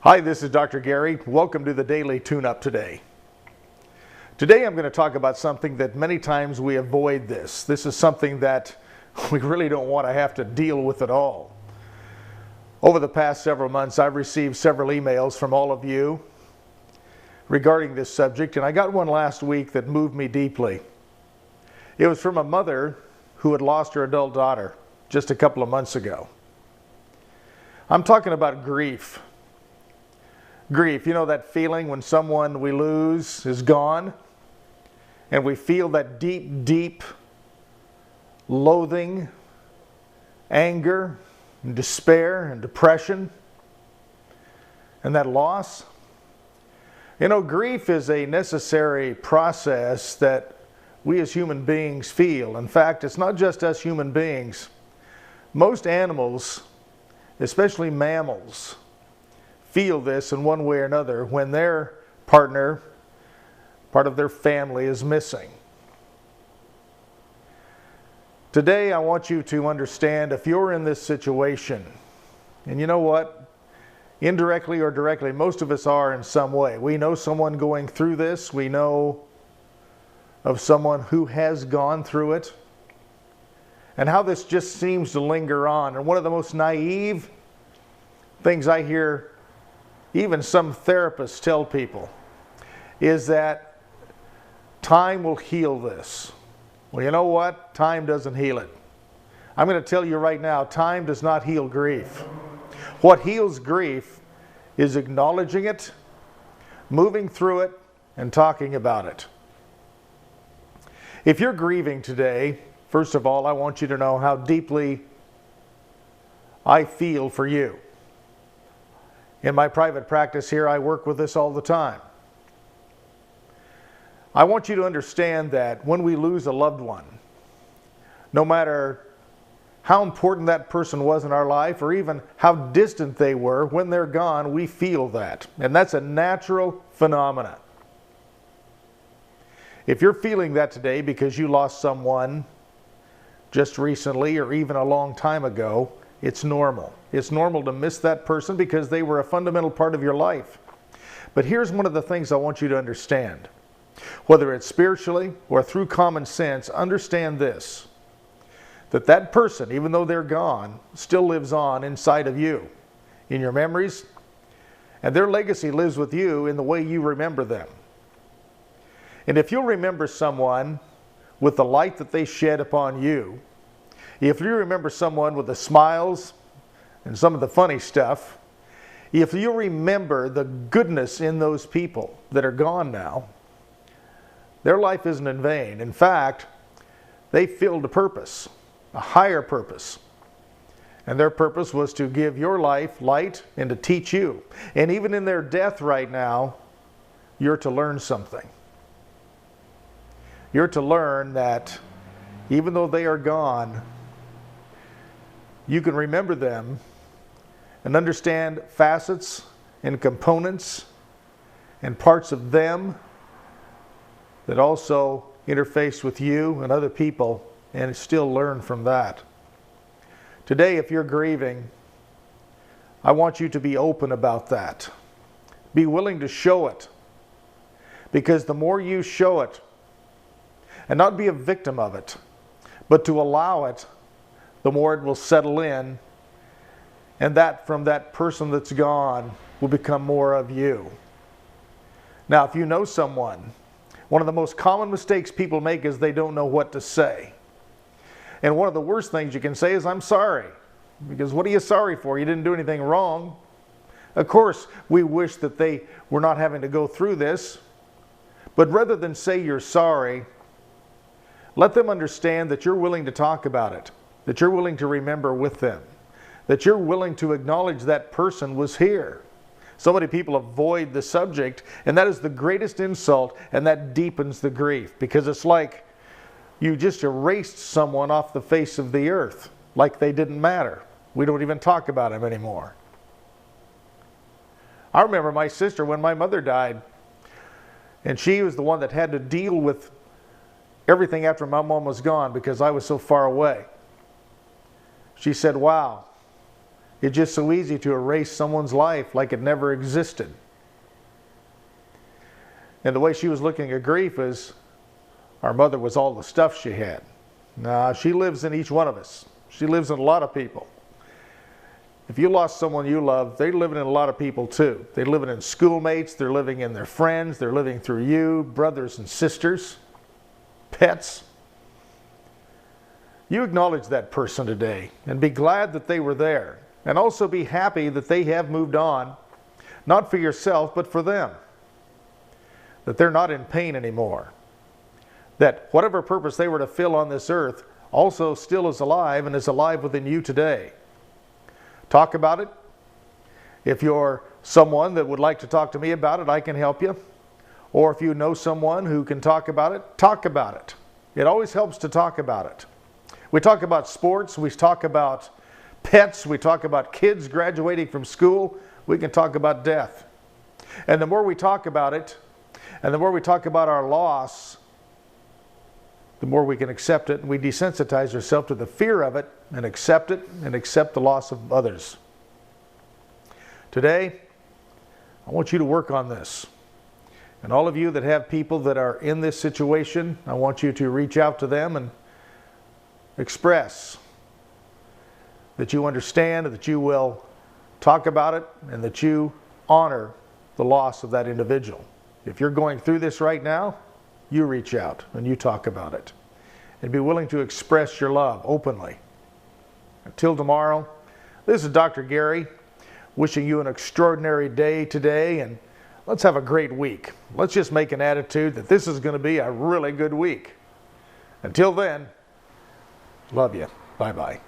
Hi, this is Dr. Gary. Welcome to the Daily Tune-Up today. Today I'm going to talk about something that many times we avoid this. This is something that we really don't want to have to deal with at all. Over the past several months, I've received several emails from all of you regarding this subject, and I got one last week that moved me deeply. It was from a mother who had lost her adult daughter just a couple of months ago. I'm talking about grief. Grief, you know that feeling when someone we lose is gone, and we feel that deep, deep loathing, anger, and despair, and depression, and that loss. You know, grief is a necessary process that we as human beings feel. In fact, it's not just us human beings. Most animals, especially mammals, feel this in one way or another when their partner, part of their family, is missing. Today I want you to understand, if you're in this situation, and you know what, indirectly or directly, most of us are in some way. We know someone going through this. We know of someone who has gone through it, and how this just seems to linger on. And one of the most naive things I hear even some therapists tell people is that time will heal this. Well, you know what? Time doesn't heal it. I'm going to tell you right now, time does not heal grief. What heals grief is acknowledging it, moving through it, and talking about it. If you're grieving today, first of all, I want you to know how deeply I feel for you. In my private practice here, I work with this all the time. I want you to understand that when we lose a loved one, no matter how important that person was in our life or even how distant they were, when they're gone, we feel that. And that's a natural phenomenon. If you're feeling that today because you lost someone just recently or even a long time ago, it's normal. It's normal to miss that person because they were a fundamental part of your life. But here's one of the things I want you to understand. Whether it's spiritually or through common sense, understand this: that that person, even though they're gone, still lives on inside of you, in your memories, and their legacy lives with you in the way you remember them. And if you'll remember someone with the light that they shed upon you, if you remember someone with the smiles and some of the funny stuff, if you remember the goodness in those people that are gone now, their life isn't in vain. In fact, they filled a purpose, a higher purpose. And their purpose was to give your life light and to teach you. And even in their death right now, you're to learn something. You're to learn that even though they are gone, you can remember them and understand facets and components and parts of them that also interface with you and other people, and still learn from that. Today, if you're grieving, I want you to be open about that. Be willing to show it, because the more you show it, and not be a victim of it, but to allow it, the more it will settle in, and that from that person that's gone will become more of you. Now, if you know someone, one of the most common mistakes people make is they don't know what to say. And one of the worst things you can say is, "I'm sorry." Because what are you sorry for? You didn't do anything wrong. Of course, we wish that they were not having to go through this. But rather than say you're sorry, let them understand that you're willing to talk about it, that you're willing to remember with them, that you're willing to acknowledge that person was here. So many people avoid the subject, and that is the greatest insult, and that deepens the grief, because it's like you just erased someone off the face of the earth, like they didn't matter. We don't even talk about them anymore. I remember my sister when my mother died, and she was the one that had to deal with everything after my mom was gone because I was so far away. She said, "Wow, It's just so easy to erase someone's life like it never existed. And the way she was looking at grief is our mother was all the stuff she had. Nah, she lives in each one of us. She lives in a lot of people. If you lost someone you love, they're living in a lot of people too. They're living in schoolmates, they're living in their friends, they're living through you, brothers and sisters, pets. You acknowledge that person today and be glad that they were there. And also be happy that they have moved on, not for yourself, but for them. That they're not in pain anymore. That whatever purpose they were to fill on this earth also still is alive and is alive within you today. Talk about it. If you're someone that would like to talk to me about it, I can help you. Or if you know someone who can talk about it, talk about it. It always helps to talk about it. We talk about sports, we talk about pets, we talk about kids graduating from school, we can talk about death. And the more we talk about it, and the more we talk about our loss, the more we can accept it, and we desensitize ourselves to the fear of it and accept it and accept the loss of others. Today, I want you to work on this. And all of you that have people that are in this situation, I want you to reach out to them and express that you understand, that you will talk about it, and that you honor the loss of that individual. If you're going through this right now, you reach out and you talk about it. And be willing to express your love openly. Until tomorrow, this is Dr. Gary wishing you an extraordinary day today, and let's have a great week. Let's just make an attitude that this is going to be a really good week. Until then, love you. Bye-bye.